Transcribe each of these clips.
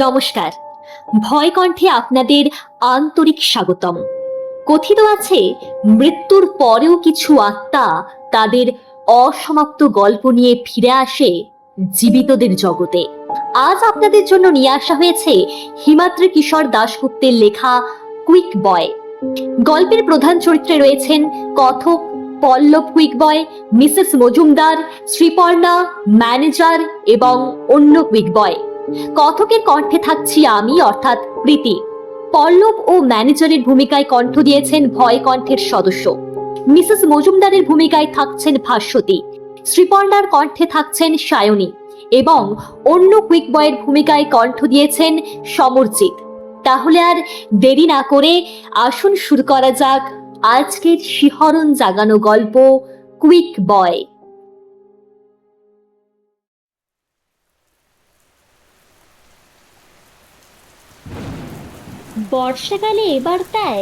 নমস্কার। ভয় কণ্ঠে আপনাদের আন্তরিক স্বাগতম। কথিত আছে, মৃত্যুর পরেও কিছু আত্মা তাদের অসমাপ্ত গল্প নিয়ে ফিরে আসে জীবিতদের জগতে। আজ আপনাদের জন্য নিয়ে আসা হয়েছে হিমাদ্রি কিশোর দাশগুপ্তের লেখা কুইক বয়। গল্পের প্রধান চরিত্রে রয়েছেন কথক, পল্লব কুইক বয়, মিসেস মজুমদার, শ্রীপর্ণা, ম্যানেজার এবং অন্য কুইক বয়। কথকের কণ্ঠে থাকছি আমি, অর্থাৎ প্রীতি। পল্লব ও ম্যানেজারের ভূমিকায় কণ্ঠ দিয়েছেন ভয় কণ্ঠের সদস্য। মিসেস মজুমদারের ভূমিকায় থাকছেন ভাস্বতী। শ্রীপর্ণার কণ্ঠে থাকছেন সায়নী এবং অন্য কুইক বয়ের ভূমিকায় কণ্ঠ দিয়েছেন সমরজিৎ। তাহলে আর দেরি না করে আসুন শুরু করা যাক আজকের শিহরণ জাগানো গল্প কুইক বয়। বর্ষাকালে এবার তাই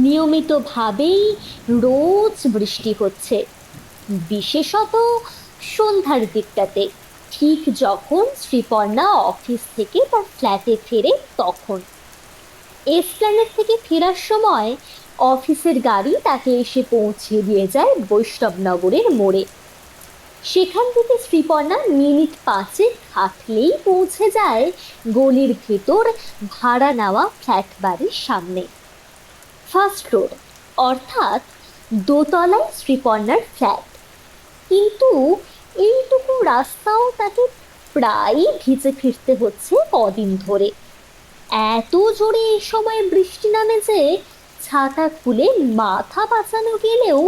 নিয়মিতভাবেই রোজ বৃষ্টি হচ্ছে, বিশেষত সন্ধ্যার দিকটাতে। ঠিক যখন শ্রীপর্ণা অফিস থেকে তার ফ্ল্যাটে ফেরে তখন এসপ্ল্যানেড থেকে ফেরার সময় অফিসের গাড়ি তাকে এসে পৌঁছে দিয়ে যায় বৈষ্ণবনগরের মোড়ে। সেখান থেকে শ্রীপর্ণা মিনিট 5 হাঁটলেই পৌঁছে যায় গলির ভেতর ভাড়া নেওয়া ফ্ল্যাট বাড়ির সামনে। ফার্স্ট ফ্লোর, অর্থাৎ দোতলায় শ্রীপর্ণার ফ্ল্যাট। কিন্তু এইটুকু রাস্তাও তাকে প্রায় ভিজে ফিরতে হচ্ছে কদিন ধরে। এত জোরে এই সময় বৃষ্টি নামে যে ছাতা খুলে মাথা বাঁচানো গেলেও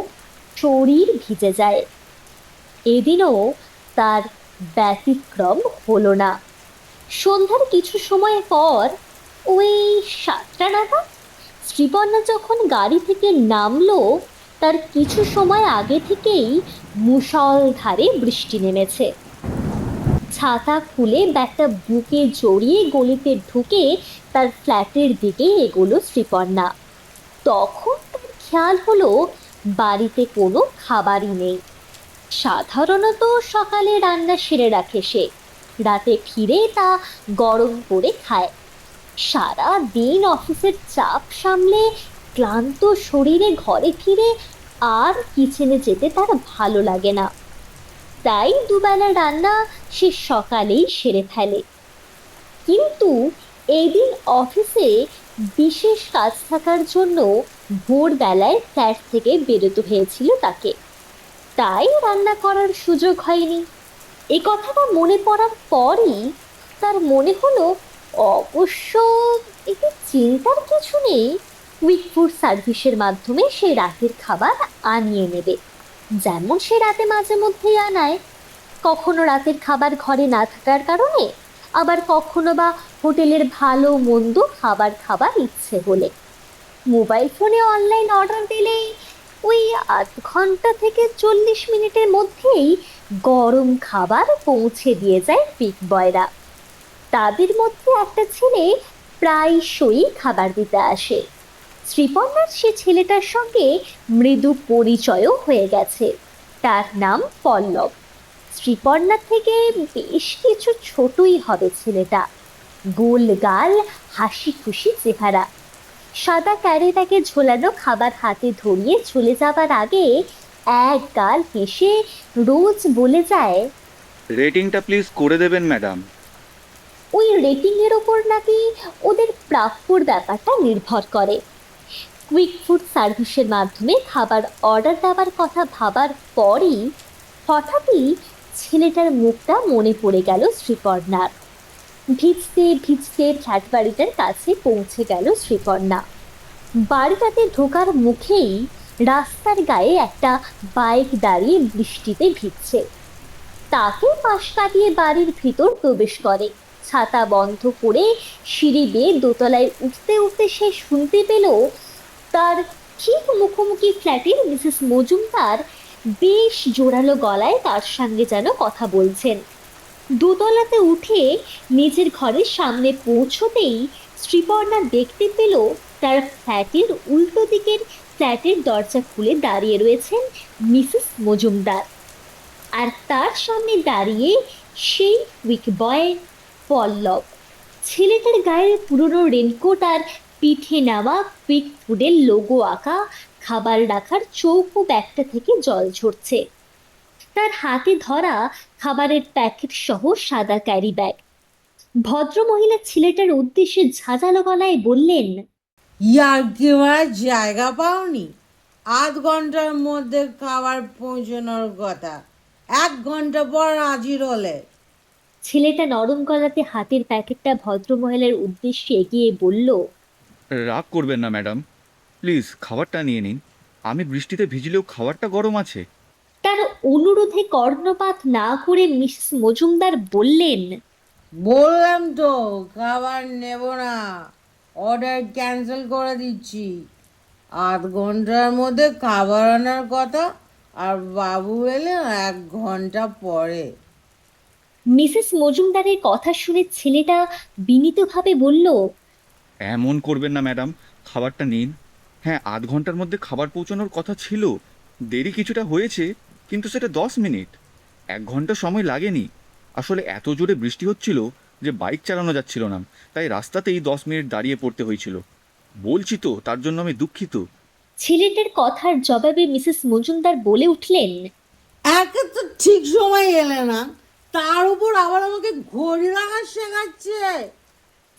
শরীর ভিজে যায়। এদিনও তার ব্যতিক্রম হলো না। সন্ধ্যার কিছু সময় পর, ওই 7টা নাগাদ, শ্রীপর্ণা যখন গাড়ি থেকে নামলো, তার কিছু সময় আগে থেকেই মুষলধারে বৃষ্টি নেমেছে। ছাতা খুলে ব্যাগটা বুকে জড়িয়ে গলিতে ঢুকে তার ফ্ল্যাটের দিকে এগোলো শ্রীপর্ণা। তখন তার খেয়াল হলো বাড়িতে কোনো খাবারই নেই। সাধারণত সকালে রান্না সেরে রাখে সে, রাতে ফিরে তা গরম করে খায়। সারা দিন অফিসের চাপ সামলে ক্লান্ত শরীরে ঘরে ফিরে আর কিচেনে যেতে তার ভালো লাগে না। তাই দুবেলা রান্না সে সকালেই সেরে ফেলে। কিন্তু এই দিন অফিসে বিশেষ কাজ থাকার জন্য ভোরবেলায় ফ্ল্যাট থেকে বেরোতে হয়েছিল তাকে, তাই রান্না করার সুযোগ হয়নি। এই কথাটা মনে পড়ার পরই তার মনে হলো, অবশ্য এতে চিন্তার কিছু নেই, কুইক ফুড সার্ভিসের মাধ্যমে সে রাতের খাবার আনিয়ে নেবে, যেমন সে রাতে মাঝে মধ্যেই আনায়। কখনো রাতের খাবার ঘরে না থাকার কারণে, আবার কখনো বা হোটেলের ভালো মন্দ খাবার ইচ্ছে হলে মোবাইল ফোনে অনলাইন অর্ডার দিলেই ওই 0.5 থেকে 40 মিনিটের মধ্যেই গরম খাবার পৌঁছে দিয়ে যায় কুইক বয়রা। তাদের মধ্যে একটা ছেলে প্রায়শই খাবার দিতে আসে। শ্রীপর্ণার সে ছেলেটার সঙ্গে মৃদু পরিচয়ও হয়ে গেছে। তার নাম পল্লব। শ্রীপর্ণার থেকে বেশ কিছু ছোটই হবে ছেলেটা। গোল গাল, হাসি খুশি চেহারা। সাদা ক্যারিব্যাগে ঝোলানো খাবার হাতে ধরিয়ে চলে যাবার আগে এক গাল হেসে রোজ বলে যায়, রেটিংটা প্লিজ করে দেবেন ম্যাডাম। ওই রেটিং এর ওপর নাকি ওদের প্রাপ্যর ব্যাপারটা নির্ভর করে। কুইক ফুড সার্ভিসের মাধ্যমে খাবার অর্ডার দেওয়ার কথা ভাবার পরই হঠাৎই ছেলেটার মুখটা মনে পড়ে গেল শ্রীপর্ণার। ভিজতে ভিজতে ফ্ল্যাট বাড়িটার কাছে পৌঁছে গেল শ্রীপর্ণা। বাড়িটাতে ঢোকার মুখেই রাস্তার গায়ে একটা বাইক দাঁড়িয়ে বৃষ্টিতে ভিজছে। তাকে পাশ কাটিয়ে বাড়ির ভিতর প্রবেশ করে। ছাতা বন্ধ করে সিঁড়ি বেয়ে দোতলায় উঠতে উঠতে সে শুনতে পেল তার ঠিক মুখোমুখি ফ্ল্যাটের মিসেস মজুমদার বেশ জোরালো গলায় তার সঙ্গে যেন কথা বলছেন। দোতলাতে উঠে নিজের ঘরের সামনে পৌঁছতেই শ্রীপর্ণা দেখতে পেল তার ফ্ল্যাটের উল্টো দিকের ফ্ল্যাটের দরজা খুলে দাঁড়িয়ে রয়েছেন মিসেস মজুমদার, আর তার সামনে দাঁড়িয়ে সেই কুইক বয় পল্লব। ছেলেটার গায়ে পুরনো রেনকোট আর পিঠে নেওয়া কুইক ফুডের লোগো আঁকা খাবার রাখার চৌকো ব্যাগটা থেকে জল ঝরছে। তার হাতে ধরা খাবারের প্যাকেট সহ সাদা ক্যারি ব্যাগ। ভদ্রমহিলা ছেলেটার উদ্দেশ্যে ঝাঁঝালো গলায় বললেন, ইয়ার্কি মারার জায়গা পাওনি? ৮ ঘন্টার মধ্যে খাবার পৌঁছানোর কথা, ১ ঘন্টা পর হাজির হলে। ছেলেটা নরম গলাতে হাতের প্যাকেটটা ভদ্রমহিলার উদ্দেশ্যে এগিয়ে বলল, রাগ করবেন না ম্যাডাম, প্লিজ খাবারটা নিয়ে নিন। আমি বৃষ্টিতে ভিজলেও খাবারটা গরম আছে। তার অনুরোধে কর্ণপাত না করে মিসেস মজুমদার বললেন, বললাম তো খাবার নেব না, অর্ডার ক্যান্সেল করে দিচ্ছি। ৮ ঘন্টার মধ্যে খাবার আনার কথা, আর বাবু এলে ১ ঘন্টা পরে। মিসেস মজুমদারের কথা শুনে ছেলেটা বিনীতভাবে বলল, এমন করবেন না ম্যাডাম, খাবারটা নিন। হ্যাঁ, ৮ ঘন্টার মধ্যে খাবার পৌঁছানোর কথা ছিল, দেরি কিছুটা হয়েছে, কিন্তু সেটা 10 মিনিট। ১ ঘন্টা সময় লাগেনি। আসলে এত জোরে বৃষ্টি হচ্ছিল যে বাইক চালানো যাচ্ছিল না, তাই রাস্তাতেই 10 মিনিট দাঁড়িয়ে পড়তে হয়েছিল। বলছি তো, তার জন্য আমি দুঃখিত। ছেলেটার কথার জবাবে মিসেস মজুমদার বলে উঠলেন, একে তো ঠিক সময় এলে না, তার উপর আবার আমাকে ঘড়ি রাখা শেখাচ্ছে।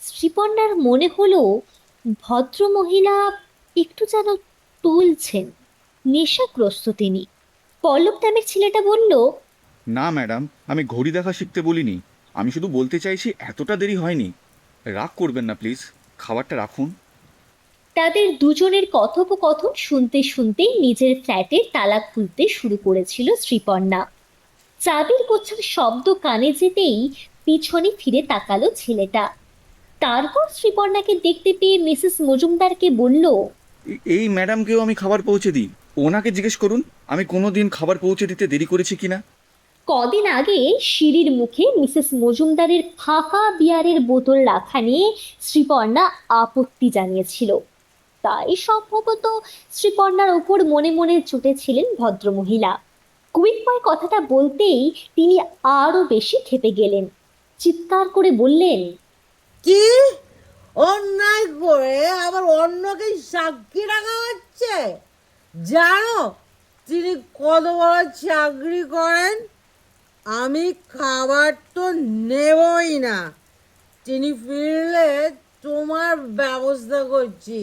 শ্রীপর্ণার মনে হলো ভদ্রমহিলা একটু যেন টলছেন, নেশাগ্রস্ত তিনি। পল্লব নামের ছেলেটা বলল, না ম্যাডাম, আমি ঘড়ি দেখা শিখতে বলিনি। আমি শুধু বলতে চাইছি এতটা দেরি হয়নি। রাগ করবেন না প্লিজ, খাবারটা রাখুন। তাদের দুজনের কথোপকথন শুনতে শুনতেই নিজের ফ্ল্যাটের তালা খুলতে শুরু করেছিল শ্রীপর্ণা। চাবির গোছার শব্দ কানে যেতেই পিছনে ফিরে তাকালো ছেলেটা। তারপর শ্রীপর্ণাকে দেখতে পেয়ে মিসেস মজুমদারকে বলল, এই ম্যাডামকেও আমি খাবার পৌঁছে দিই, ওনাকে জিজ্ঞেস করুন আমি কোনো দিন খাবার পৌঁছে দিতে দেরি করেছি কিনা। কদিন আগে সিঁড়ির মুখে মিসেস মজুমদারের ফাঁকা বিয়ারের বোতল রাখা নিয়ে শ্রীপর্ণা আপত্তি জানিয়েছিল, তাই সম্ভবত শ্রীপর্ণার ওপর মনে মনে চটেছিলেন ভদ্রমহিলা। কুইক বয় কথাটা বলতেই তিনি আরো বেশি ক্ষেপে গেলেন। চিৎকার করে বললেন, কি অন্যায় করে আবার অন্যকে সাক্ষী রাখা হচ্ছে? জানো তিনি কত বড় চাকরি করেন? আমি খাবার তো নেবই না, তিনি ফিরলে তোমার ব্যবস্থা করছি।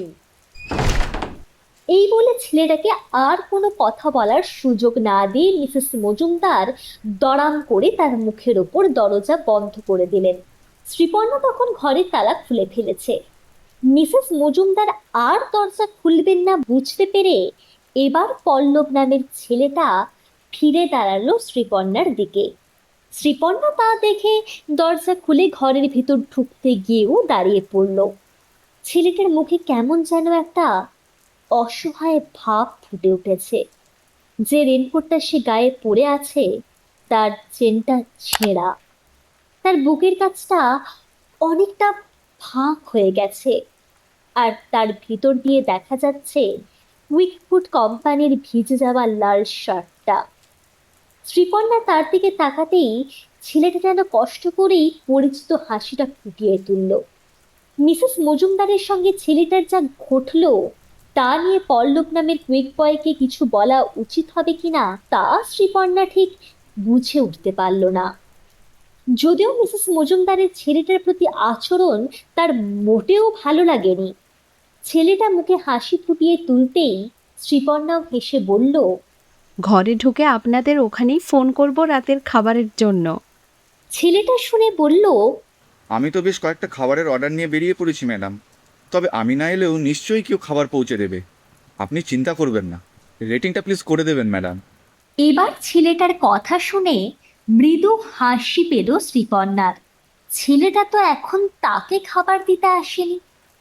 এই বলে ছেলেটাকে আর কোনো কথা বলার সুযোগ না দিয়ে মিসেস মজুমদার দড়াম করে তার মুখের ওপর দরজা বন্ধ করে দিলেন। শ্রীপর্ণা তখন ঘরের তালা খুলে ফেলেছে। মিসেস মজুমদার আর দরজা খুলবেন না বুঝতে পেরে এবার পল্লব নামের ছেলেটা ফিরে দাঁড়ালো শ্রীপর্ণার দিকে। শ্রীপর্ণা তা দেখে দরজা খুলে ঘরের ভিতর ঢুকতে গিয়েও দাঁড়িয়ে পড়ল। ছেলেটার মুখে কেমন যেন একটা অসহায় ভাব ফুটে উঠেছে। যে রেনকোটটা সে গায়ে পরে আছে তার চেনটা ছেঁড়া, তার বুকের কাছটা অনেকটা ফাঁক হয়ে গেছে, আর তার ভিতর দিয়ে দেখা যাচ্ছে উইকফুড কোম্পানির ভিজে যাওয়া লাল শার্টটা। শ্রীপর্ণা তার দিকে তাকাতেই ছেলেটা যেন কষ্ট করেই পরিচিত হাসিটা ফুটিয়ে তুলল। মিসেস মজুমদারের সঙ্গে ছেলেটার যা ঘটলো তা নিয়ে পল্লব নামের কুইক বয়কে কিছু বলা উচিত হবে কিনা তা শ্রীপর্ণা ঠিক বুঝে উঠতে পারল না। যদিও মিসেস মজুমদারের ছেলেটার প্রতি আচরণ তার মোটেও ভালো লাগেনি। ছেলেটা মুখে হাসি ফুটিয়ে তুলতেই শ্রীপর্ণাও হেসে বলল, ঘরে ঢুকে আপনাদের ওখানেই ফোন করব রাতের খাবারের জন্য। ছেলেটা শুনে বলল, আমি তো বেশ কয়েকটা খাবারের অর্ডার নিয়ে বেরিয়ে পড়েছি ম্যাডাম, তবে আমি না এলেও নিশ্চয়ই কেউ খাবার পৌঁছে দেবে। আপনি চিন্তা করবেন না, রেটিংটা প্লিজ করে দেবেন ম্যাডাম। এবার ছেলেটার কথা শুনে মৃদু হাসি পেল শ্রীপর্ণার। ছেলেটা তো এখন তাকে খাবার দিতে আসেনি।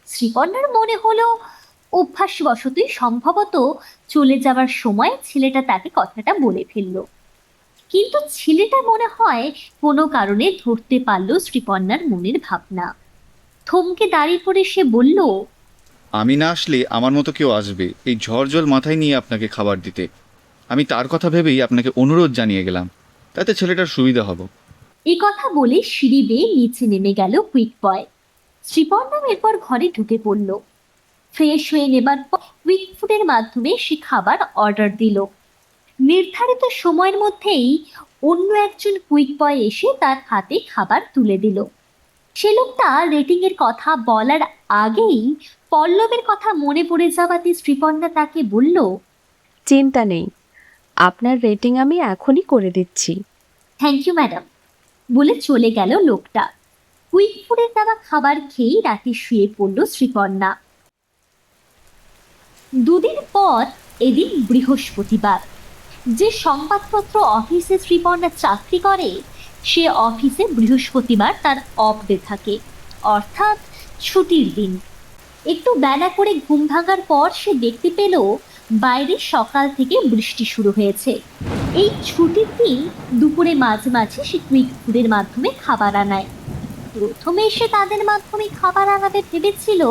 শ্রীপর্ণার মনে হলো অভ্যাসবশতই সম্ভবত চলে যাবার সময় ছেলেটা তাকে কথাটা বলে ফেলল। কিন্তু ছেলেটা মনে হয় কোনো কারণে ধরতে পারল শ্রীপর্ণার মনের ভাবনা। থমকে দাঁড়িয়ে পড়ে সে বলল, আমি না আসলে আমার মতো কেউ আসবে এই ঝড় জল মাথায় নিয়ে আপনাকে খাবার দিতে। আমি তার কথা ভেবেই আপনাকে অনুরোধ জানিয়ে গেলাম, তাতে ছেলেটার সুবিধা হবে। এ কথা বলে সিঁড়ি বেয়ে নিচে নেমে গেল কুইক বয়। শ্রীপর্ণা এরপর ঘরে ঢুকে পড়ল। ফ্রেশ হয়ে নেবার পর কুইক ফুডের মাধ্যমে সে খাবার অর্ডার দিল। নির্ধারিত সময়ের মধ্যেই অন্য একজন কুইক বয় এসে তার হাতে খাবার তুলে দিল। সে লোকটা রেটিং এর কথা বলার আগেই পল্লবের কথা মনে পড়ে যাওয়াতে শ্রীপর্ণা তাকে বলল, চিন্তা নেই, আপনার রেটিং আমি এখনই করে দিচ্ছি। থ্যাংক ইউ ম্যাডাম, বলে চলে গেল লোকটা। কুইক ফুডের দেওয়া খাবার খেয়েই রাতে শুয়ে পড়ল শ্রীপর্ণা। দুদিন পর এদিন বৃহস্পতিবার। যে সংবাদপত্র অফিসে শ্রীপর্ণা চাকরি করে সে অফিসে বৃহস্পতিবার তার অফ ডে থাকে, অর্থাৎ ছুটির দিন। একটু বেলা করে ঘুম ভাঙার পর সে দেখতে পেল বাইরে সকাল থেকে বৃষ্টি শুরু হয়েছে। এই ছুটির দিন দুপুরে মাঝে মাঝে সে কুইক ফুডের মাধ্যমে খাবার আনায়। প্রথমে সে তাদের মাধ্যমে খাবার আনাতে ভেবেছিল,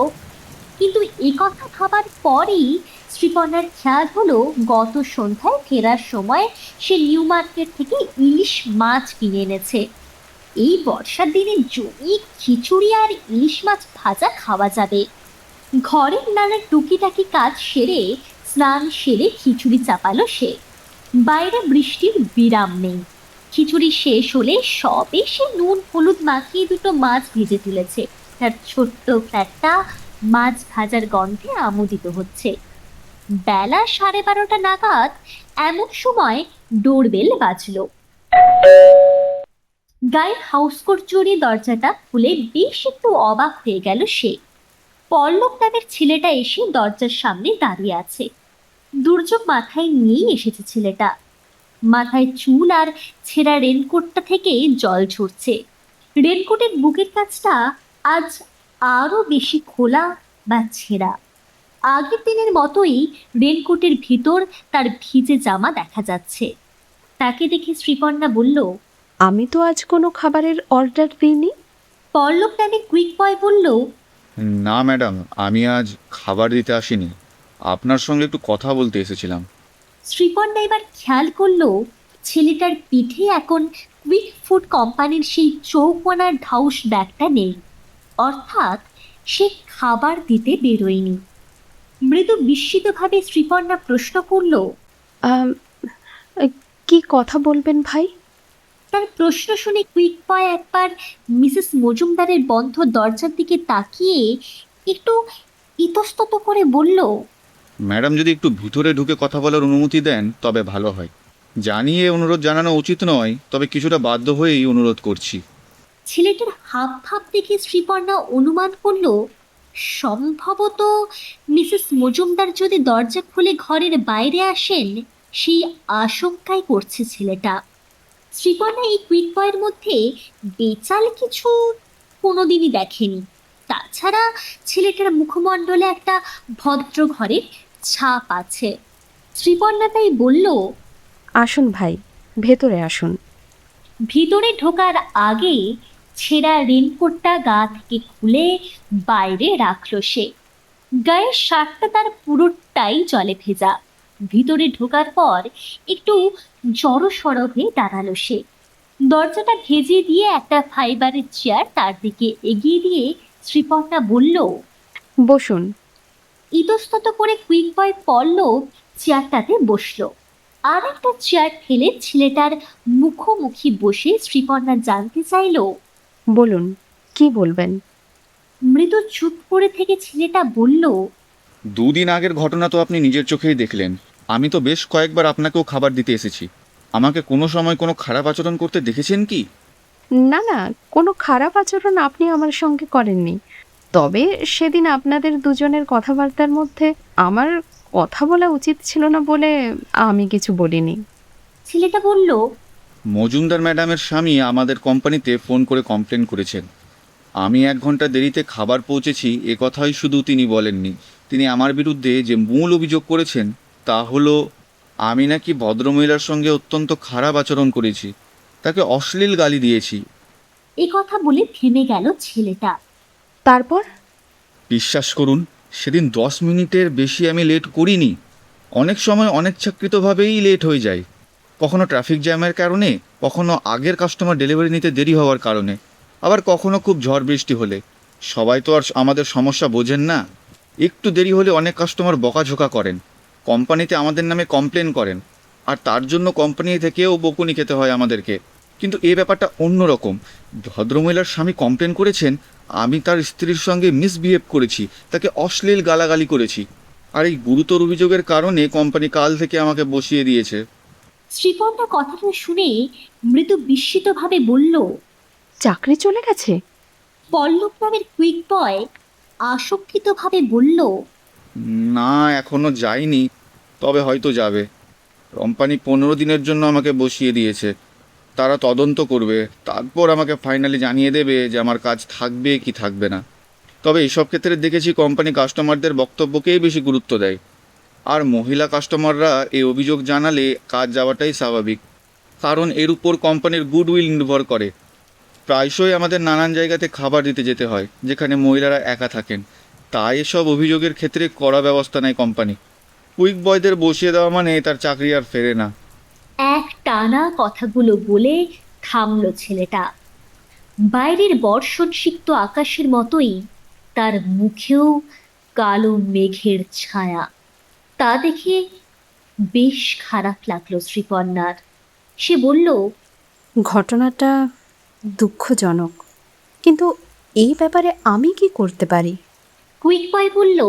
কিন্তু এই কথা ভাবার পরেই শ্রীপর্ণার খেয়াল হলো গত সন্ধ্যায় ফেরার সময় সে নিউ মার্কেট থেকে ইলিশ মাছ কিনে এনেছে। এই বর্ষার দিনে জমি খিচুড়ি আর ইলিশ মাছ ভাজা খাওয়া যাবে। ঘরের নানা টুকিটাকি কাজ সেরে স্নান সেরে খিচুড়ি চাপালো সে। বাইরে বৃষ্টির বিরাম নেই। খিচুড়ি শেষ হলে সবে সে নুন হলুদ মাখিয়ে দুটো মাছ ভেজে তুলেছে। তার ছোট্ট ফ্ল্যাটটা মাছ ভাজার গন্ধে আমোদিত হচ্ছে। বেলা 12:30 নাগাদ এমন সময় ডোরবেল বাজলো। গায়ে হাউসকোট জড়িয়ে দরজাটা খুলে বেশ একটু অবাক হয়ে গেল সে। পল্লব নামের ছেলেটা এসে দরজার সামনে দাঁড়িয়ে আছে। দুর্যোগ মাথায় নিয়েই এসেছে ছেলেটা। মাথায় চুল আর ছেঁড়া রেনকোটটা থেকে জল ঝরছে। রেনকোটের বুকের কাছটা আজ আরো বেশি খোলা বা ছেঁড়া। আগের দিনের মতোই রেনকোটের ভিতর তার ভিজে জামা দেখা যাচ্ছে। তাকে দেখে শ্রীপর্ণা বলল, আমি তো আজ কোনো খাবারের অর্ডার দিইনি। পল্লব নামে কুইক বয় বলল, না ম্যাডাম, আমি আজ খাবার দিতে আসিনি, আপনার সঙ্গে একটু কথা বলতে এসেছিলাম। শ্রীপর্ণা এবার খেয়াল করলো ছেলেটার পিঠে এখন কুইক ফুড কোম্পানির সেই চৌকোনার ঢাউস ব্যাগটা নেই, অর্থাৎ সে খাবার দিতে বেরোয়নি। মৃদু বিস্মিতভাবে শ্রীপর্ণা প্রশ্ন করল, আম, কি কথা বলবেন ভাই? তার প্রশ্ন শুনে কুইক বয় একবার মিসেস মজুমদারের বন্ধ দরজার দিকে তাকিয়ে একটু ইতস্তত করে বলল, ম্যাডাম যদি একটু ভিতরে ঢুকে কথা বলার অনুমতি দেন তবে ভালো হয়। জানিয়ে অনুরোধ জানানো উচিত নয়, তবে কিছুটা বাধ্য হয়েই অনুরোধ করছি। ছেলেটার হাব ভাব দেখে শ্রীপর্ণা অনুমান করল সম্ভবত মিসেস মজুমদার যদি দরজা খুলে ঘরের বাইরে আসেন সেই আশঙ্কাই করছে ছেলেটা। শ্রীপর্ণা এই কুইক বয়ের মধ্যে বেচাল কিছু কোনোদিনই দেখেনি। তাছাড়া ছেলেটার মুখমণ্ডলে একটা ভদ্র ঘরের ছাপ আছে। শ্রীপর্ণা তাই বলল, আসুন ভাই, ভেতরে আসুন। ভিতরে ঢোকার আগে ছেঁড়া রেনকোটটা গা থেকে খুলে বাইরে রাখলো সে। গায়ের শার্টটা তার পুরোটাই জলে ভেজা। ভিতরে ঢোকার পর একটু জড়সড় হয়ে দাঁড়ালো সে। দরজাটা ভেজে দিয়ে একটা ফাইবারের চেয়ার তার দিকে এগিয়ে দিয়ে শ্রীপর্ণা বলল, বসুন। ইতস্তত করে কুইক বয় পল্লব চেয়ারটাতে বসলো। আর একটা চেয়ার ঠেলে ছেলেটার মুখোমুখি বসে শ্রীপর্ণা জানতে চাইল, বলুন, কি বলবেন? মৃদু চুপ করে থেকে ছেলেটা বলল, দুদিন আগের ঘটনা তো আপনি নিজের চোখেই দেখলেন। আমি তো বেশ কয়েকবার আপনাকেও খাবার দিতে এসেছি। আমাকে কোনো সময় কোনো খারাপ আচরণ করতে দেখেছেন কি? না না, কোনো খারাপ আচরণ আপনি আমার সঙ্গে করেননি। তবে সেদিন আপনাদের দুজনের কথাবার্তার মধ্যে আমার কথা বলা উচিত ছিল না বলে আমি কিছু বলিনি। ছেলেটা বলল, মজুমদার ম্যাডামের স্বামী আমাদের কোম্পানিতে ফোন করে কমপ্লেন করেছেন। আমি 1 ঘন্টা দেরিতে খাবার পৌঁছেছি এ কথাই শুধু তিনি বলেননি, তিনি আমার বিরুদ্ধে যে মূল অভিযোগ করেছেন তা হলো আমি নাকি ভদ্রমহিলার সঙ্গে অত্যন্ত খারাপ আচরণ করেছি, তাকে অশ্লীল গালি দিয়েছি। এ কথা বলে থেমে গেল ছেলেটা। তারপর? বিশ্বাস করুন, সেদিন 10 মিনিটের বেশি আমি লেট করিনি। অনেক সময় অনিচ্ছাকৃতভাবেই লেট হয়ে যায়, কখনো ট্রাফিক জ্যামের কারণে, কখনো আগের কাস্টমার ডেলিভারি নিতে দেরি হওয়ার কারণে, আবার কখনো খুব ঝড় বৃষ্টি হলে। সবাই তো আর আমাদের সমস্যা বোঝেন না। একটু দেরি হলে অনেক কাস্টমার বকাঝোকা করেন, কোম্পানিতে আমাদের নামে কমপ্লেন করেন, আর তার জন্য কোম্পানি থেকেও বকুনি খেতে হয় আমাদেরকে। কিন্তু এই ব্যাপারটা অন্যরকম। ভদ্রমহিলার স্বামী কমপ্লেন করেছেন আমি তার স্ত্রীর সঙ্গে মিসবিহেভ করেছি, তাকে অশ্লীল গালাগালি করেছি, আর এই গুরুতর অভিযোগের কারণে কোম্পানি কাল থেকে আমাকে বসিয়ে দিয়েছে। শ্রীপর্ণা কথাটা শুনে মৃদু বিস্মিতভাবে বলল। চাকরি চলে গেছে? পল্লব নামের কুইক বয় আশঙ্কিতভাবে বলল। না, এখনো যায়নি, তবে হয়তো যাবে। কোম্পানি 15 দিনের জন্য আমাকে বসিয়ে দিয়েছে। তারা তদন্ত করবে, তারপর আমাকে ফাইনালি জানিয়ে দেবে যে আমার কাজ থাকবে কি থাকবে না। তবে এইসব ক্ষেত্রে দেখেছি কোম্পানি কাস্টমারদের বক্তব্যকেই বেশি গুরুত্ব দেয়, আর মহিলা কাস্টমাররা এই অভিযোগ জানালে কাজ যাওয়াটাই স্বাভাবিক, কারণ এর উপর কোম্পানির গুডউইল নির্ভর করে। প্রায়শই আমাদের নানান জায়গাতে খাবার দিতে যেতে হয় যেখানে মহিলারা একা থাকেন, তাই এসব অভিযোগের ক্ষেত্রে কড়া ব্যবস্থা নেয় কোম্পানি। কুইক বয়দের বসিয়ে দেওয়া মানে তার চাকরি আর ফেরে না। এক টানা কথাগুলো বলে থামল ছেলেটা। বাইরের বর্ষণ সিক্ত আকাশের মতোই তার মুখেও কালো মেঘের ছায়া। তা দেখে বেশ খারাপ লাগলো শ্রীপর্ণার। সে বলল। ঘটনাটা দুঃখজনক, কিন্তু এই ব্যাপারে আমি কি করতে পারি? কুইক বয় বলল।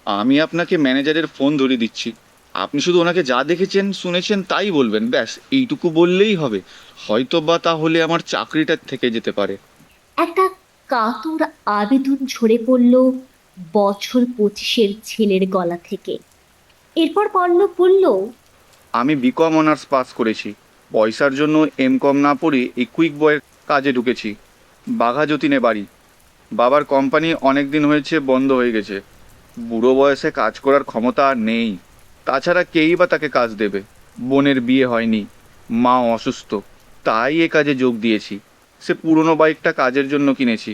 আমি আপনাকে ম্যানেজারের ফোন ধরিয়ে দিচ্ছি, আপনি শুধু ওনাকে যা দেখেছেন শুনেছেন তাই বলবেন, ব্যাস এইটুকু বললেই হবে। হয়তো বা তাহলে আমার চাকরিটা থেকে যেতে পারে। একটা কাতর আবেদন ঝরে পড়ল বছর 25-এর ছেলের গলা থেকে। এরপর পল্লব বলল। আমি বিকম অনার্স পাস করেছি, পয়সার জন্য এমকম না পড়ে এই কুইক বয়ের কাজে ঢুকেছি। বাঘা যতীনে বাড়ি। বাবার কোম্পানি অনেক দিন হয়েছে বন্ধ হয়ে গেছে, বুড়ো বয়সে কাজ করার ক্ষমতা আর নেই। তাছাড়া কেই বা তাকে কাজ দেবে, বোনের বিয়ে হয়নি, মা অসুস্থ, তাই এ কাজে যোগ দিয়েছি। সে পুরনো বাইকটা কাজের জন্য কিনেছি,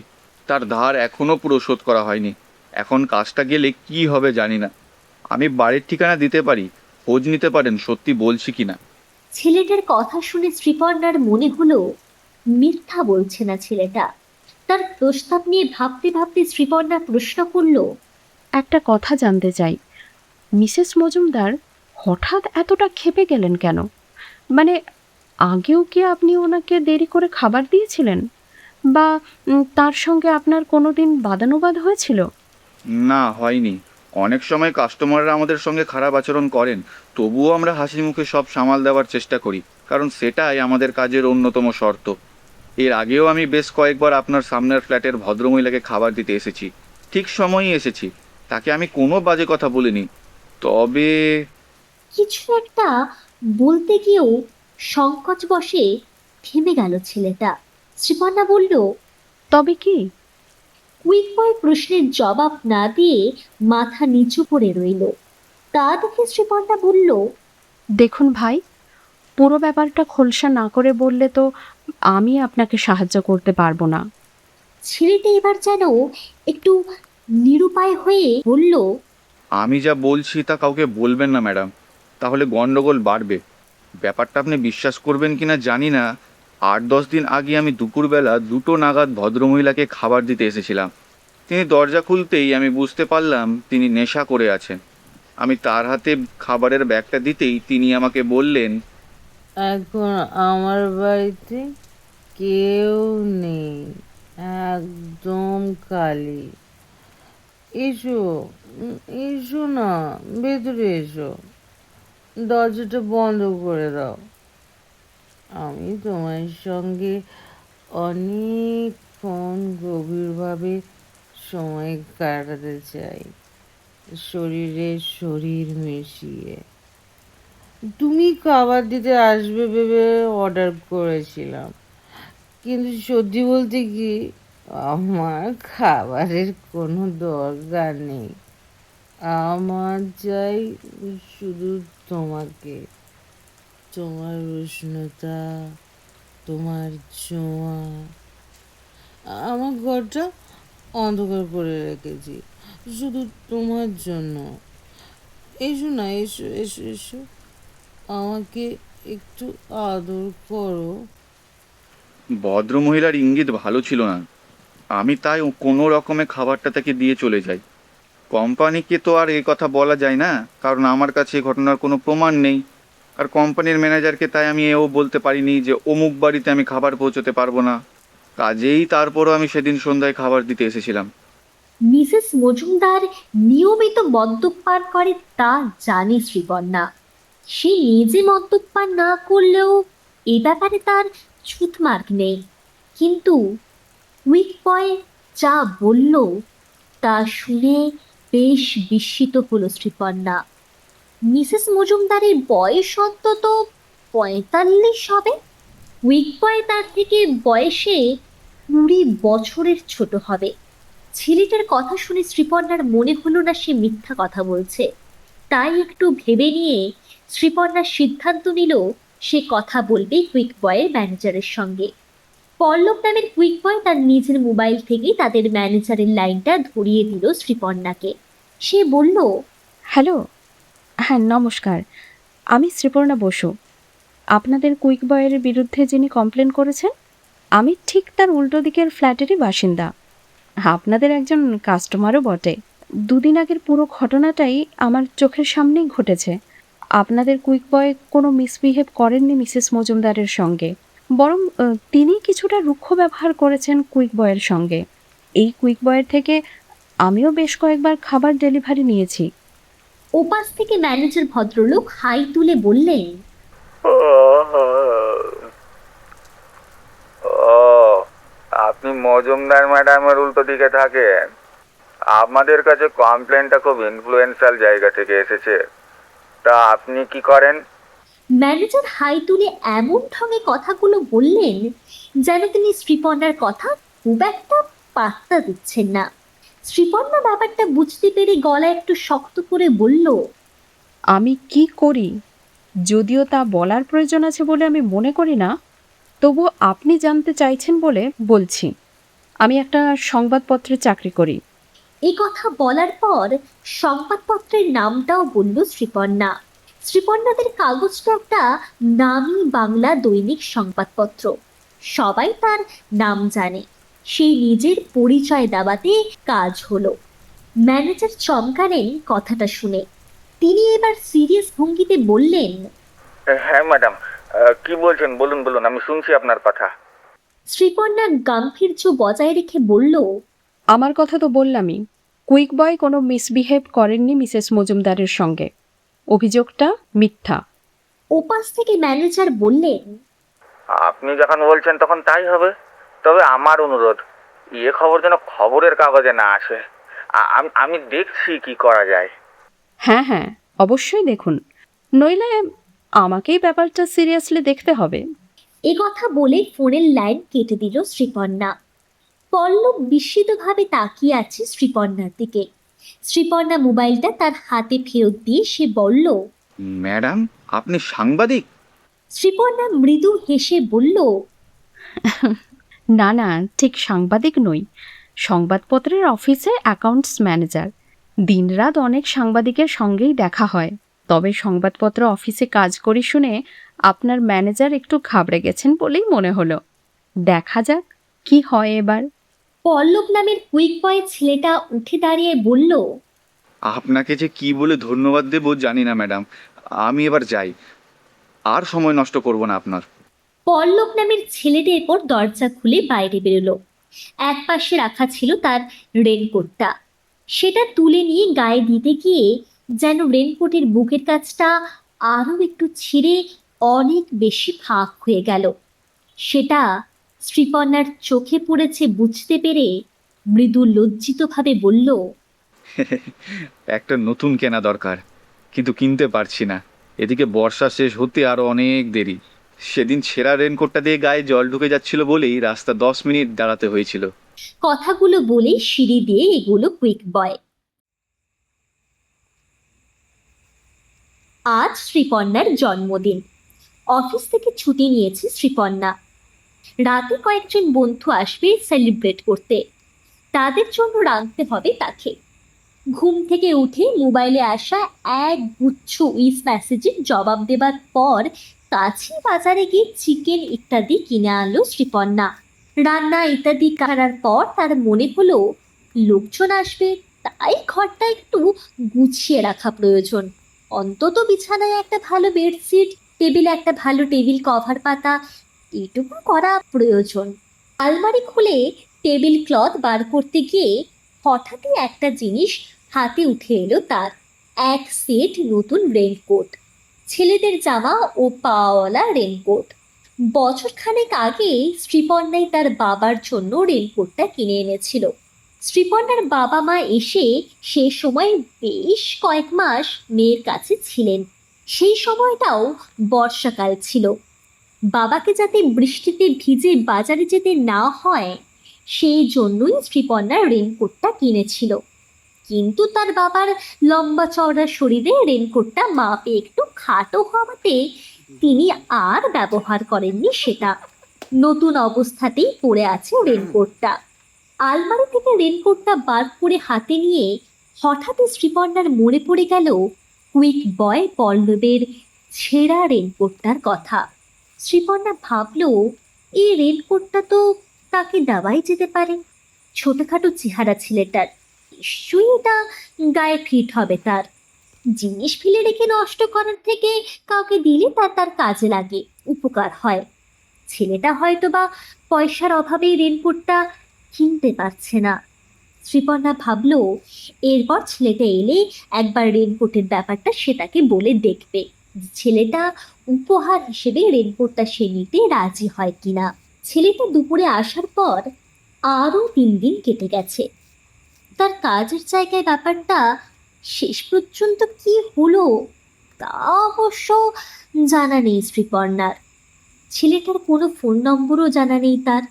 তার ধার এখনও পুরো শোধ করা হয়নি। এখন কাজটা গেলে কি হবে জানি না। আমি বাড়ির ঠিকানা দিতে পারি, খোঁজ নিতে পারেন সত্যি বলছি কিনা। ছেলেটার কথা শুনে শ্রীপর্ণার মনে হলো মিথ্যা বলছে না ছেলেটা। তার প্রস্তাব নিয়ে ভাবতে ভাবতে শ্রীপর্ণা প্রশ্ন করল। একটা কথা জানতে চাই, মিসেস মজুমদার হঠাৎ এতটা ক্ষেপে গেলেন কেন? মানে, আগেও কি আপনি ওনাকে দেরি করে খাবার দিয়েছিলেন, বা তার সঙ্গে আপনার কোনো দিন বাদানুবাদ হয়েছিল? না, হয়নি। অনেক সময় কাস্টমাররা আমাদের সঙ্গে খারাপ আচরণ করেন, তবুও আমরা হাসি মুখে সব সামাল দেওয়ার চেষ্টা করি, কারণ সেটাই আমাদের কাজের অন্যতম শর্ত। এর আগেও আমি বেশ কয়েকবার আপনার সামনের ফ্ল্যাটের ভদ্রমহিলাকে খাবার দিতে এসেছি, ঠিক সময়ই এসেছি, তাকে আমি কোনো বাজে কথা বলিনি। তবে কিছু একটা বলতে গিয়েও সংকোচ বশে থেমে গেল ছেলেটা। শ্রীপর্ণা বলল। তবে কি? কুইক বয় প্রশ্নের জবাব না দিয়ে মাথা নিচু করে রইল। তা দেখে শ্রীপর্ণা বলল। দেখুন ভাই, পুরো ব্যাপারটা খোলসা না করে বললে তো আমি আপনাকে সাহায্য করতে পারবো না। ছেলেটা এবার যেন একটু নিরুপায় হয়ে বলল। আমি যা বলছি তা কাউকে বলবেন না ম্যাডাম, তাহলে গন্ডগোল বাড়বে। ব্যাপারটা আপনি বিশ্বাস করবেন কিনা জানি না, 8-10 দিন আগে আমি দুপুরবেলা 2টো নাগাদ ভদ্রমহিলাকে খাবার দিতে এসেছিলাম। তিনি দরজা খুলতেই আমি বুঝতে পারলাম তিনি নেশা করে আছেন। আমি তার হাতে খাবারের ব্যাগটা দিতেই তিনি আমাকে বললেন, এখন আমার বাড়িতে কেউ নেই, একদম খালি। এসো, এসো না, ভেতরে এসো, দরজাটা বন্ধ করে দাও। আমি তোমার সঙ্গে অনেকক্ষণ গভীরভাবে সময় কাটাতে চাই, শরীরে শরীর মিশিয়ে। তুমি খাবার দিতে আসবে ভেবে অর্ডার করেছিলাম, কিন্তু সত্যি বলতে কি, আমার খাবারের কোনো দরকার নেই। আমার চাই শুধু তোমাকে, তোমার উষ্ণতা, তোমার ছোঁয়া। আমার ঘরটা অন্ধকার করে রেখেছি শুধু তোমার জন্য। এসো না, এসো এসো এসো, আমাকে একটু আদর করো। ভদ্রমহিলার ইঙ্গিত ভালো ছিল না। আমি তাই কোনো রকমে খাবারটা তাকে দিয়ে চলে যাই। কোম্পানিকে তো আর এই কথা বলা যায় না, কারণ আমার কাছে এই ঘটনার কোনো প্রমাণ নেই। আর কোম্পানির ম্যানেজারকে তাই আমি এও বলতে পারিনি যে অমুক বাড়িতে আমি খাবার পৌঁছতে পারবো না। কাজেই তারপরও আমি সেদিন সন্ধ্যায় খাবার দিতে এসেছিলাম। মিসেস মজুমদার নিয়মিত মদ্যপান করে তা জানে শ্রীপর্ণা। সে নিজে মদ্যপান না করলেও এ ব্যাপারে তার ছুঁতমার্ক নেই। কিন্তু উইক বয় যা বলল তা শুনে বেশ বিস্মিত হলো শ্রীপর্ণা। মিসেস মজুমদারের বয়স অন্তত 45 হবে। উইক বয় তার থেকে বয়সে 20 বছরের ছোট হবে। ছেলেটার কথা শুনে শ্রীপর্ণার মনে হলো না সে মিথ্যা কথা বলছে। তাই একটু ভেবে নিয়ে শ্রীপর্ণা সিদ্ধান্ত নিল সে কথা বলবে কুইক বয়ের ম্যানেজারের সঙ্গে। পল্লব নামের কুইক বয় তার নিজের মোবাইল থেকে তাদের ম্যানেজারের লাইনটা ধরিয়ে দিল শ্রীপর্ণাকে। সে বলল, হ্যালো, হ্যাঁ নমস্কার, আমি শ্রীপর্ণা বসু। আপনাদের কুইক বয়ের বিরুদ্ধে যিনি কমপ্লেন করেছেন, আমি ঠিক তার উল্টো দিকের ফ্ল্যাটেরই বাসিন্দা, আপনাদের একজন কাস্টমারও বটে। দুদিন আগের পুরো ঘটনাটাই আমার চোখের সামনেই ঘটেছে। আপনাদের কুইক বয় কোনো মিসবিহেভ করেননি মিসেস মজুমদারের সঙ্গে, বরং তিনি কিছুটা রুক্ষ ব্যবহার করেছেন কুইক বয়ের সঙ্গে। এই কুইক বয়ের থেকে আমিও বেশ কয়েকবার খাবার ডেলিভারি নিয়েছি। ওপাশ থেকে ম্যানেজার ভদ্রলোক হাই তুলে বললেন, ও, আপনি মজুমদার ম্যাডামের উল্টো দিকে থাকেন। আমাদের কাছে কমপ্লেনটা খুব ইনফ্লুয়েন্সিয়াল জায়গা থেকে এসেছে। তা আপনি কি করেন? ম্যানেজার হাই তুলে এমন ঢঙে কথাগুলো বললেন যেন তিনি শ্রীপর্ণার কথা খুব একটা পাত্তা দিচ্ছেন না। শ্রীপর্ণা ব্যাপারটা বুঝতে পেরে গলা একটু শক্ত করে বলল, আমি কি করি যদিও তা বলার প্রয়োজন আছে বলে আমি মনে করি না, তবু আপনি জানতে চাইছেন বলে বলছি। আমি একটা সংবাদপত্রে চাকরি করি। এই কথা বলার পর সংবাদপত্রের নামটাও বলল শ্রীপর্ণা। শ্রীপর্ণাদের কাগজটা একটা নামী বাংলা দৈনিক সংবাদপত্র। সবাই তার নাম জানে। সেই নিজের পরিচয় দেওয়াতে কাজ হলো। ম্যানেজার চমকালেন কথাটা শুনে। তিনি এবার সিরিয়াস ভঙ্গিতে বললেন, হ্যাঁ ম্যাডাম, কি বলছেন বলুন বলুন, আমি শুনছি আপনার কথা। শ্রীপর্ণা গাম্ভীর্য বজায় রেখে বলল, আমার কথা তো বললামই, কুইক বয় কোনো মিসবিহেভ করেননি মিসেস মজুমদারের সঙ্গে। অভিযোগটা মিথ্যা। ওপাশ থেকে ম্যানেজার বললেন, আপনি যখন বলছেন তখন তাই হবে। তবে আমার অনুরোধ, ইয়ে খবর যেন খবরের কাগজে না আসে। আমি দেখছি কি করা যায়। হ্যাঁ হ্যাঁ, অবশ্যই দেখুন, নইলে আমাকেই ব্যাপারটা সিরিয়াসলি দেখতে হবে। এ কথা বলে ফোনের লাইন কেটে দিল শ্রীপর্ণা। পল্লব বিস্মিতভাবে তাকিয়ে আছে শ্রীপর্ণার দিকে। শ্রীপর্ণা মোবাইলটা তার হাতে ফেরত দিয়ে সে বলল, ম্যাডাম, আপনি সাংবাদিক? শ্রীপর্ণা মৃদু হেসে বলল, না না, ঠিক সাংবাদিক নই, সংবাদপত্রের অফিসে অ্যাকাউন্টস ম্যানেজার। দিনরাত অনেক সাংবাদিকের সঙ্গেই দেখা হয়, তবে সংবাদপত্র অফিসে কাজ করি শুনে আপনার ম্যানেজার একটু ঘাবড়ে গেছেন বলেই মনে হলো। দেখা যাক কি হয় এবার। পল্লব নামের কুইক বয় ছেলেটা উঠে দাঁড়িয়ে বলল, আপনাকে যে কি বলে ধন্যবাদ দেব জানি না ম্যাডাম। আমি এবার যাই, আর সময় নষ্ট করব না আপনার। পল্লব নামের ছেলেটা এরপর দরজা খুলে বাইরে বেরোলো। এক পাশে রাখা ছিল তার রেনকোটটা। সেটা তুলে নিয়ে গায়ে দিতে গিয়ে যেন রেনকোটের বুকের কাছটা আরও একটু ছিঁড়ে অনেক বেশি ফাঁক হয়ে গেল। সেটা শ্রীপর্ণার চোখে পড়েছে বুঝতে পেরে মৃদু লজ্জিতভাবে বলল, একটা নতুন কেনা দরকার, কিন্তু কিনতে পারছি না। এদিকে বর্ষা শেষ হতে আরও অনেক দেরি। সেদিন ছেঁড়া রেনকোটটা দিয়ে গায়ে জল ঢুকে যাচ্ছিল বলেই রাস্তা 10 মিনিট দাঁড়াতে হয়েছিল। কথাগুলো বলে সিঁড়ি দিয়ে এগুলো কুইক বয়। আজ শ্রীপর্ণার জন্মদিন। অফিস থেকে ছুটি নিয়েছে শ্রীপর্ণা। রাতে কয়েকজন বন্ধু আসবে সেলিব্রেট করতে। তাদের জন্য রাঁধতে হবে তাকে। ঘুম থেকে উঠে মোবাইলে আসা এক গুচ্ছ উইস মেসেজের জবাব দেবার পর কাছে বাজারে গিয়ে চিকেন ইত্যাদি কিনে আনলো শ্রীপর্ণা। রান্না ইত্যাদি করার পর তার মনে হলো লোকজন আসবে, তাই ঘরটা একটু গুছিয়ে রাখা প্রয়োজন। অন্তত বিছানায় একটা ভালো বেডশিট, টেবিলে একটা ভালো টেবিল কভার পাতা, এটুকু করা প্রয়োজন। আলমারি খুলে টেবিল ক্লথ বার করতে গিয়ে হঠাৎই একটা জিনিস হাতে উঠে এলো তার, এক সেট নতুন রেইনকোট। ছেলেদের জামা ও পাওয়ালা রেইনকোট। বছরখানেক আগে শ্রীপর্ণাই তার বাবার জন্য রেইনকোটটা কিনে এনেছিল। শ্রীপর্ণার বাবা মা এসে সে সময় বেশ কয়েক মাস মেয়ের কাছে ছিলেন। সেই সময়টাও বর্ষাকাল ছিল। বাবাকে যাতে বৃষ্টিতে ভিজে বাজারে যেতে না হয় সেই জন্যই শ্রীপর্ণার রেইনকোটটা কিনেছিল। কিন্তু তার বাবার লম্বা চওড়া শরীরে রেইনকোটটা মাপে একটু খাটো হওয়াতে তিনি আর ব্যবহার করেননি সেটা। নতুন অবস্থাতেই পড়ে আছে রেইনকোটটা। আলমারি থেকে রেইনকোটটা বার করে হাতে নিয়ে হঠাৎই শ্রীপর্ণার মনে পড়ে গেল কুইক বয় পল্লবের ছেঁড়া রেইনকোটটার কথা। শ্রীপর্ণা ভাবল, এই রেইনকোটটা তো তাকে দেওয়াই যেতে পারে। ছোটখাটো চেহারা ছেলেটার, নিশ্চয়ই এটা গায়ে ফিট হবে তার। জিনিস ফেলে রেখে নষ্ট করার থেকে কাউকে দিলে তার কাজে লাগে, উপকার হয়। ছেলেটা হয়তো বা পয়সার অভাবে রেইনকোটটা কিনতে পারছে না। শ্রীপর্ণা ভাবল, এরপর ছেলেটা এলে একবার রেইনকোটের ব্যাপারটা সেটাকে বলে দেখবে, ছেলেটা উপহার হিসেবে রেইনকোটটা সে নিতে রাজি হয় কিনা। ছেলেটা দুপুরে আসার পর আরও 3 দিন কেটে গেছে। তার কাজের জায়গায় ব্যাপারটা শেষ পর্যন্ত কি হলো তা অবশ্য জানা নেই শ্রীপর্ণার। ছেলেটার কোনো ফোন নম্বরও জানা নেই তার।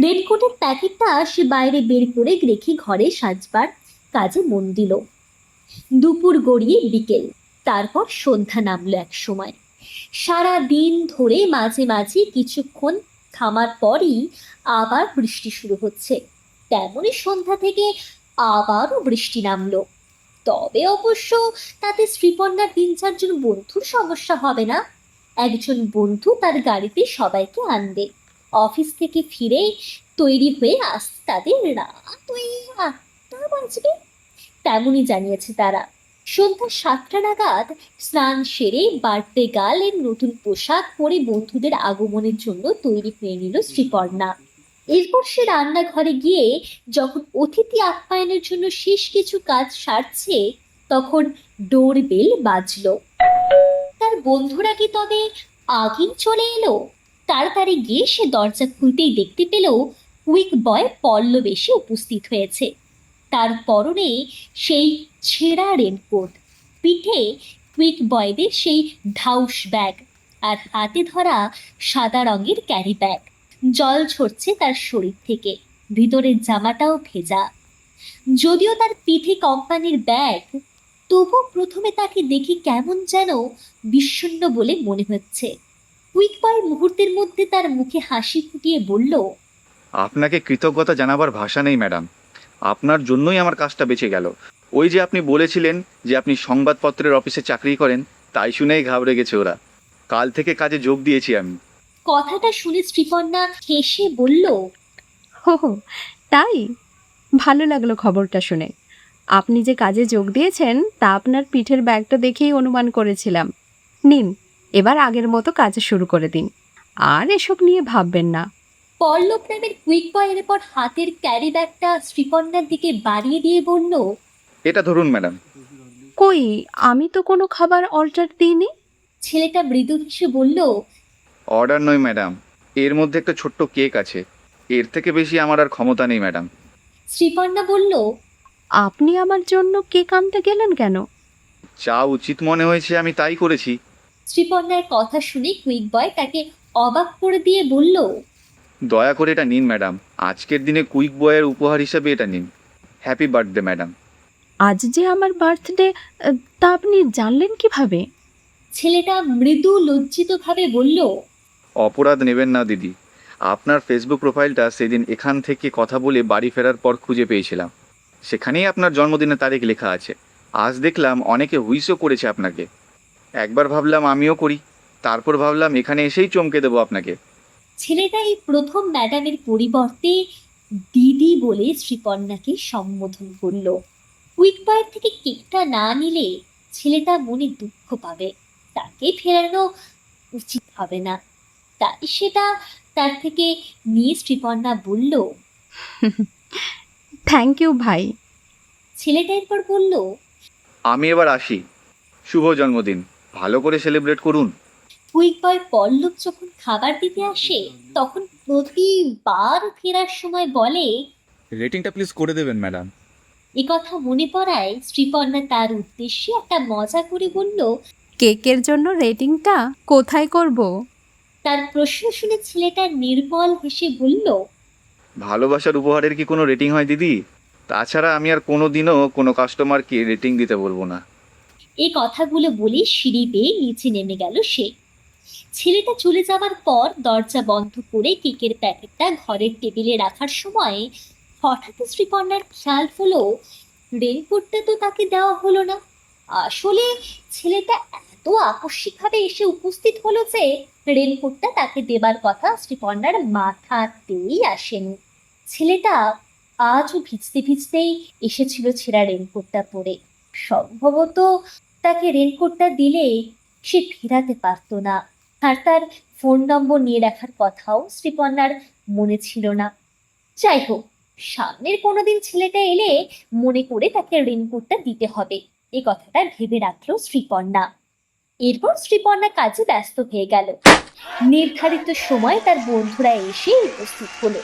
রেনকোটের প্যাকেটটা সে বাইরে বের করে রেখে ঘরে সাজবার কাজে মন দিল। দুপুর গড়িয়ে বিকেল, তারপর সন্ধ্যা নামলো এক সময়। সারা দিন ধরে মাঝে মাঝে কিছুক্ষণ থামার পরই আবার বৃষ্টি শুরু হচ্ছে। তেমনই সন্ধ্যা থেকে আবারও বৃষ্টি নামলো। তবে অবশ্য তাতে শ্রীপর্ণার 3-4 জন বন্ধুর সমস্যা হবে না। একজন বন্ধু তার গাড়িতে সবাইকে আনবে। অফিস থেকে ফিরে তৈরি হয়ে আসতে তাদের রাত ওই 8টা বাজবে, তেমনই জানিয়েছে তারা। সন্ধ্যা 7টা নাগাদ স্নান সেরে বাড়তে গালের নতুন পোশাক পরে বন্ধুদের আগমনের জন্য তৈরি হয়ে নিল শ্রীপর্ণা। এরপর সে রান্নাঘরে গিয়ে যখন অতিথি আপ্যায়নের জন্য শেষ কিছু কাজ সারছে তখন ডোর বেল বাজলো। তার বন্ধুরা কি তবে আগেই চলে এলো? তাড়াতাড়ি গিয়ে সে দরজা খুলতেই দেখতে পেল কুইক বয় পল্লব এসে উপস্থিত হয়েছে। তার পরনে সেই ছেঁড়া রেনকোট, পিঠে কুইক বয়দের সেই ধাউস ব্যাগ, আর হাতে ধরা সাদা রঙের ক্যারি ব্যাগ। জল ঝরছে তার শরীর থেকে, ভিতরের জামাটাও ভেজা। যদিও তার পিঠে কোম্পানির ব্যাগ, তবু প্রথমে তাকে দেখে কেমন যেন বিষণ্ণ বলে মনে হচ্ছে। কুইক বয় মুহূর্তের মধ্যে তার মুখে হাসি ফুটিয়ে বলল, আপনাকে কৃতজ্ঞতা জানাবার ভাষা নেই ম্যাডাম, আপনার জন্যই আমার কাজটা বেঁচে গেল। ওই যে আপনি বলেছিলেন যে আপনি সংবাদপত্রের অফিসে চাকরি করেন, তাই শুনেই ঘাবড়ে গেছে ওরা। কাল থেকে কাজে যোগ দিয়েছি আমি। কথাটা শুনে শ্রীপর্ণা হেসে বলল, হো হো, তাই? ভালো লাগলো খবরটা শুনে। আপনি যে কাজে যোগ দিয়েছেন তা আপনার পিঠের ব্যাগটা দেখেই অনুমান করেছিলাম। নিন, এবার আগের মতো কাজ শুরু করে দিন, আর এসব নিয়ে ভাববেন না। পল্লব নামের কুইক বয়ের পর হাতের ক্যারি ব্যাগটা শ্রীপর্ণার দিকে বাড়িয়ে দিয়ে বলল, এটা ধরুন ম্যাডাম। কই, আমি তো কোনো খাবার অর্ডার দিইনি। ছেলেটা মৃদু হেসে বলল, অর্ডার নয় ম্যাডাম, এর মধ্যে একটা ছোট্ট কেক আছে, এর থেকে বেশি আমার আর ক্ষমতা নেই ম্যাডাম। শ্রীপর্ণা বলল, আপনি আমার জন্য কেক আনতে গেলেন কেন? যা উচিত মনে হয়েছে আমি তাই করেছি। শ্রীপর্ণার কথা শুনে কুইক বয় তাকে অবাক করে দিয়ে বলল, দয়া করে এটা নিন ম্যাডাম, আজকের দিনে কুইক বয়ের উপহার হিসেবে এটা নিন। Happy birthday madam. আজ যে আমার বার্থডে, তা আপনি জানলেন কিভাবে? ছেলেটা মৃদু লজ্জিতভাবে বলল, অপরাধ নেবেন না দিদি, আপনার ফেসবুক প্রোফাইলটা সেদিন এখান থেকে কথা বলে বাড়ি ফেরার পর খুঁজে পেয়েছিলাম। সেখানেই আপনার জন্মদিনের তারিখ লেখা আছে। আজ দেখলাম অনেকে হুইসও করেছে আপনাকে। একবার ভাবলাম আমিও করি, তারপর ভাবলাম এখানে এসেই চমকে দেবো আপনাকে। ছেলেটা এই প্রথম ম্যাডামের পরিবর্তে দিদি বলে শ্রীপর্ণাকে সম্বোধন করলো। কুইক বয়ের থেকে কেকটা না নিলে ছেলেটা মনে দুঃখ পাবে, তাকে ফেরানো উচিত হবে না। তাই সেটা তার থেকে নিয়ে শ্রীপর্ণা বলল। থ্যাংক ইউ ভাই। ছেলেটা এরপর বলল, আমি এবার আসি, শুভ জন্মদিন, ভালো করে সেলিব্রেট করুন। কুইক বয় পল্লব যখন খাবার দিতে আসে তখন প্রতিবার ফেরার সময় বলে, রেটিংটা প্লিজ করে দেবেন ম্যাডাম। এ কথা মনে পড়ায় শ্রীপর্ণা তার উদ্দেশ্যে একটা মজা করে বলল। কেকের জন্য রেটিংটা কোথায় করব? তার প্রশ্ন শুনে ছেলেটা নির্মল হেসে বলল, ভালোবাসার উপহারের কি কোনো রেটিং হয় দিদি? তাছাড়া আমি আর কোনো দিনও কোনো কাস্টমারকে রেটিং দিতে বলবো না। এই কথাগুলো বলে সিঁড়ি বেয়ে নিচে নেমে গেল সে। ছেলেটা চলে যাবার পর দরজা বন্ধ করে কেকের প্যাকেটটা ঘরের টেবিলে রাখার সময় হঠাৎ শ্রীপর্ণার খেয়াল হলো রেনকোটটা তো তাকে দেওয়া হলো না। আসলে ছেলেটা এত আকস্মিকভাবে এসে উপস্থিত হলো যে রেনকোটটা তাকে দেবার কথা শ্রীপর্ণার মাথাতেই আসেনি। ছেলেটা আজও ভিজতে ভিজতেই এসেছিল ছেঁড়া রেনকোটটা পরে। সম্ভবত তাকে রেনকোটটা দিলে সে ফেরাতে পারতো না, আর তার ফোন নম্বর নিয়ে রাখার কথাও শ্রীপর্ণার মনে ছিল না। যাই হোক, সামনের কোনোদিন ছেলেটা এলে মনে করে তাকে রেনকোটটা দিতে হবে, এই কথাটা ভেবে রাখলো শ্রীপর্ণা। এরপর শ্রীপর্ণা কাজে ব্যস্ত হয়ে গেল। নির্ধারিত সময় তার বন্ধুরা এসে উপস্থিত হলো।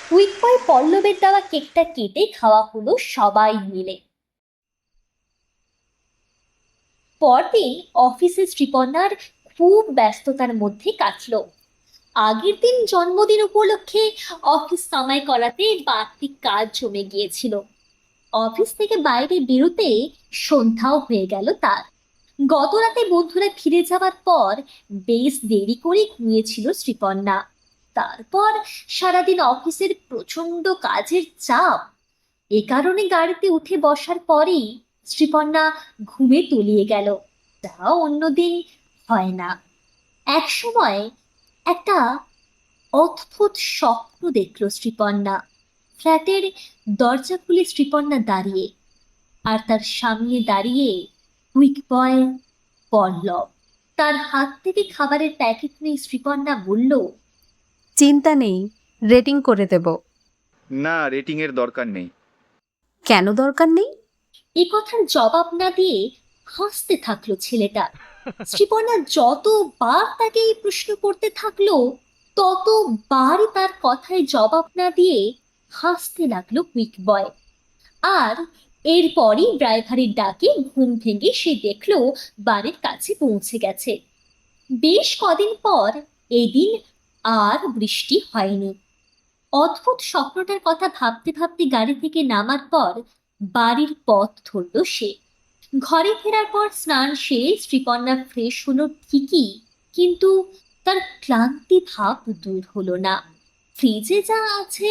কুইক বয় পল্লবের দেওয়া কেকটা কেটে খাওয়া হলো সবাই মিলে। পরদিন অফিসে শ্রীপর্ণার খুব ব্যস্ততার মধ্যে কাটলো। আগের দিন জন্মদিন উপলক্ষে অফিস কামাই করাতে বাড়তি কাজ জমে গিয়েছিল। অফিস থেকে বাইরে বেরোতে সন্ধ্যাও হয়ে গেল তার। গত রাতে বন্ধুরা ফিরে যাওয়ার পর বেশ দেরি করে ঘুমিয়েছিল শ্রীপর্ণা। তারপর সারাদিন অফিসের প্রচন্ড কাজের চাপ, এ কারণে গাড়িতে উঠে বসার পরেই শ্রীপর্ণা ঘুমে তলিয়ে গেল, যা অন্যদিন হয় না। এক সময় একটা অদ্ভুত স্বপ্ন দেখল শ্রীপর্ণা। ফ্ল্যাটের দরজা খুলে শ্রীপর্ণা দাঁড়িয়ে, আর তার সামনে দাঁড়িয়ে কুইক বয় পল্লব। তার হাত থেকে খাবারের প্যাকেট নিয়ে শ্রীপর্ণা বলল, চিন্তা নেই, রেটিং করে দেব। না, রেটিংয়ের দরকার নেই। কেন দরকার নেই? এ কথার জবাব না দিয়ে হাসতে থাকলো ছেলেটা। শ্রীপর্ণা যতবার তাকে এই প্রশ্ন করতে থাকলো ততবারই তার কথায় জবাব না দিয়ে হাসতে লাগলো কুইক বয়। আর এরপরই ড্রাইভারের ডাকে ঘুম ভেঙে সে দেখলো বাড়ির কাছে পৌঁছে গেছে। বেশ কদিন পর এদিন আর বৃষ্টি হয়নি। অদ্ভুত স্বপ্নটার কথা ভাবতে ভাবতে গাড়ি থেকে নামার পর বাড়ির পথ ধরল সে। ঘরে ফেরার পর স্নান সেরে শ্রীপর্ণা ফ্রেশ হলো ঠিকই, কিন্তু তার ক্লান্তি ভাব দূর হলো না। ফ্রিজে যা আছে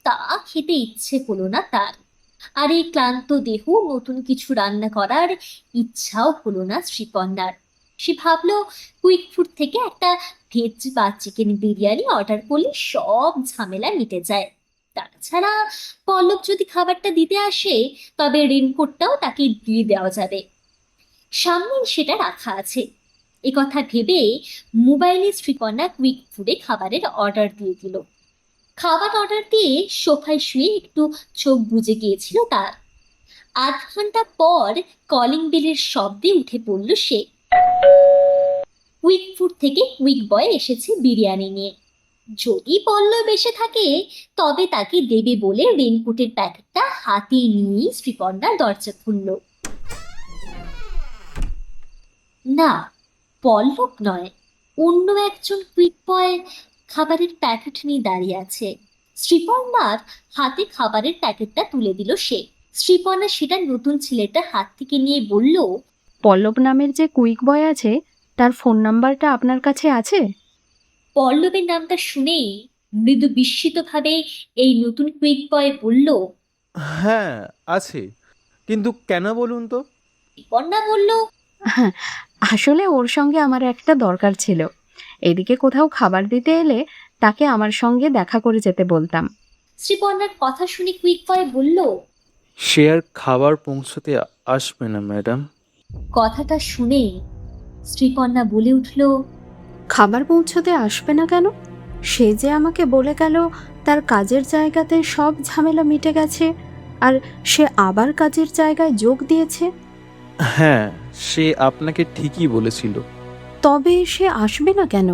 তা খেতে ইচ্ছে হলো না তার, আর এই ক্লান্ত দেহ নতুন কিছু রান্না করার ইচ্ছাও হলো না শ্রীপর্ণার। সে ভাবলো কুইক ফুড থেকে একটা ভেজ বা চিকেন বিরিয়ানি অর্ডার করলে সব ঝামেলা মিটে যায়। তাছাড়া পল্লব যদি খাবারটা দিতে আসে তবে রেনকোটটাও তাকে দিয়ে দেওয়া যাবে, সামনে সেটা রাখা আছে। এ কথা ভেবে মোবাইলে শ্রীপর্ণা কুইক ফুডে খাবারের অর্ডার দিয়ে দিল। খাবার অর্ডার দিয়ে সোফায় শুয়ে একটু চোখ বুজে গিয়েছিল তার। আধ ঘন্টা পর কলিং বেলের শব্দে উঠে পড়ল সে। কুইক ফুড থেকে কুইক বয় এসেছে বিরিয়ানি নিয়ে। যদি পল্লব এসে থাকে তবে তাকে দেবে বলে রেনকোটের প্যাকেটটা হাতে নিয়ে শ্রীপর্ণা দরজা খুলল। না, পল্লব নয়, অন্য একজন কুইক বয় খাবারের প্যাকেট নিয়ে দাঁড়িয়ে আছে। শ্রীপর্ণার হাতে খাবারের প্যাকেটটা তুলে দিল সে। শ্রীপর্ণা সেটা নতুন ছেলেটার হাত থেকে নিয়ে বলল, পল্লব নামের যে কুইক বয় আছে তার ফোন নাম্বারটা আপনার কাছে আছে? পল্লবের নামটা শুনেই মৃদু বিস্মিতভাবে এই নতুন কুইক বয় বলল। হ্যাঁ, আছে। কিন্তু কেন বলুন তো? শ্রীপর্ণা বলল, হ্যাঁ, আসলে ওর সঙ্গে আমার একটা দরকার ছিল। এদিকে কোথাও খাবার দিতে এলে তাকে আমার সঙ্গে দেখা করে যেতে বলতাম। শ্রীপর্ণার কথা শুনে কুইক বয় বলল, সে আর খাবার পৌঁছতে আসবে না ম্যাডাম। কথাটা শুনে শ্রীপর্ণা বলে উঠল, খাবার পৌঁছতে আসবে না কেন? সে যে আমাকে বলে গেল তার কাজের জায়গাতে সব ঝামেলা মিটে গেছে আর সে আবার কাজের জায়গায় যোগ দিয়েছে। হ্যাঁ, সে আপনাকে ঠিকই বলেছিল। তবে সে আসবে না কেন?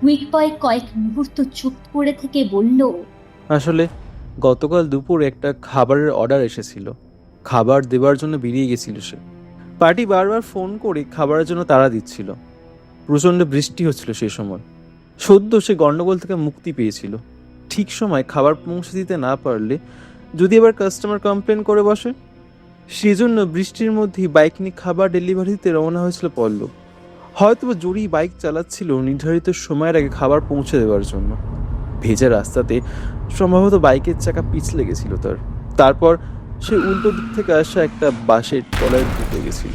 কুইক বয় কয়েক মুহূর্ত চুপ করে থেকে বলল, আসলে গতকাল দুপুরে একটা খাবারের অর্ডার এসেছিল। খাবার দেবার জন্য বেরিয়ে গেছিল সে। পার্টি বারবার ফোন করে খাবারের জন্য তাড়া দিচ্ছিল। প্রচণ্ড বৃষ্টি হচ্ছিল সেই সময়। সদ্য সে গণ্ডগোল থেকে মুক্তি পেয়েছিল। ঠিক সময় খাবার পৌঁছে দিতে না পারলে যদি আবার কাস্টমার কমপ্লেন করে বসে, সেজন্য বৃষ্টির মধ্যেই বাইক নিয়ে খাবার ডেলিভারি দিতে রওনা হয়েছিল পল্লব। হয়তো জোরেই বাইক চালাচ্ছিল নির্ধারিত সময়ের আগে খাবার পৌঁছে দেওয়ার জন্য। ভেজা রাস্তাতে সম্ভবত বাইকের চাকা পিছলে গেছিল তার। তারপর সে উল্টো দিক থেকে আসা একটা বাসের তলায় ঢুকে গেছিল।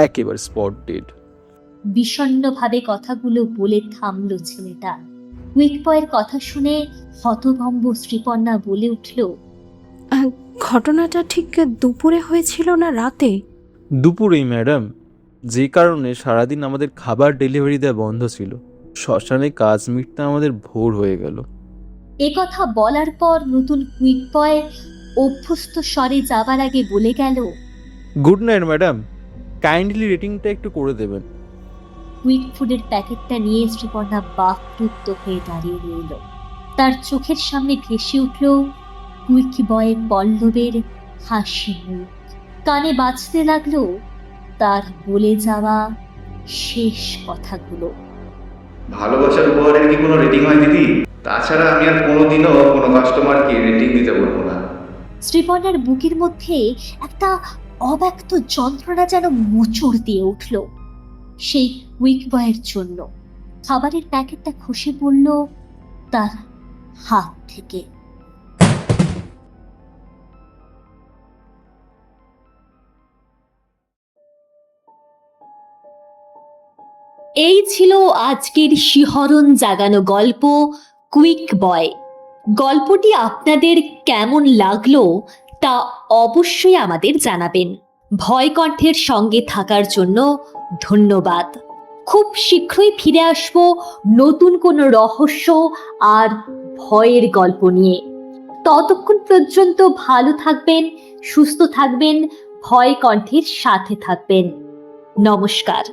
একেবারে স্পট ডেড। বিষণ্ণভাবে কথাগুলো বলে থামল ছেলেটা। কুইক বয়ের কথা শুনে হতভম্ব শ্রীপর্ণা বলে উঠল, ঘটনাটা ঠিক দুপুরে হয়েছিল না রাতে? দুপুরেই ম্যাডাম, যে কারণে সারাদিন আমাদের খাবার ডেলিভারি দেওয়া বন্ধ ছিল। শ্মশানে কাজ মিটতে আমাদের ভোর হয়ে গেল। এ কথা বলার পর নতুন কুইক বয় অভ্যস্ত স্বরে যাবার আগে বলে গেল, গুড নাইট ম্যাডাম, কাইন্ডলি রেটিংটা একটু করে দেবেন। কুইক ফুডের প্যাকেটটা নিয়ে শ্রীপর্ণা বাকরুদ্ধ হয়ে দাঁড়িয়ে রইল। তার চোখের সামনে ভেসে উঠল কুইক বয় পল্লবের হাসি মুখ। কানে বাজতে লাগলো তার বলে যাওয়া শেষ কথাগুলো। ভালোবাসার উপহারের কি কোনো রেটিং হয় দিদি? তাছাড়া আমি আর কোনোদিনও কোনো কাস্টমারকে রেটিং দিতে বলবো না। শ্রীপর্ণার বুকের মধ্যে একটা অব্যক্ত যন্ত্রণা যেন মোচড় দিয়ে উঠল। সেই কুইক বয়ের জন্য খাবারের প্যাকেটটা খসে পড়ল তার হাত থেকে। এই ছিল আজকের শিহরণ জাগানো গল্প কুইক বয়। গল্পটি আপনাদের কেমন লাগলো তা অবশ্যই আমাদের জানাবেন। ভয় কণ্ঠের সঙ্গে থাকার জন্য ধন্যবাদ। খুব শীঘ্রই ফিরে আসব নতুন কোনো রহস্য আর ভয়ের গল্প নিয়ে। ততক্ষণ পর্যন্ত ভালো থাকবেন, সুস্থ থাকবেন, ভয় কণ্ঠের সাথে থাকবেন। নমস্কার।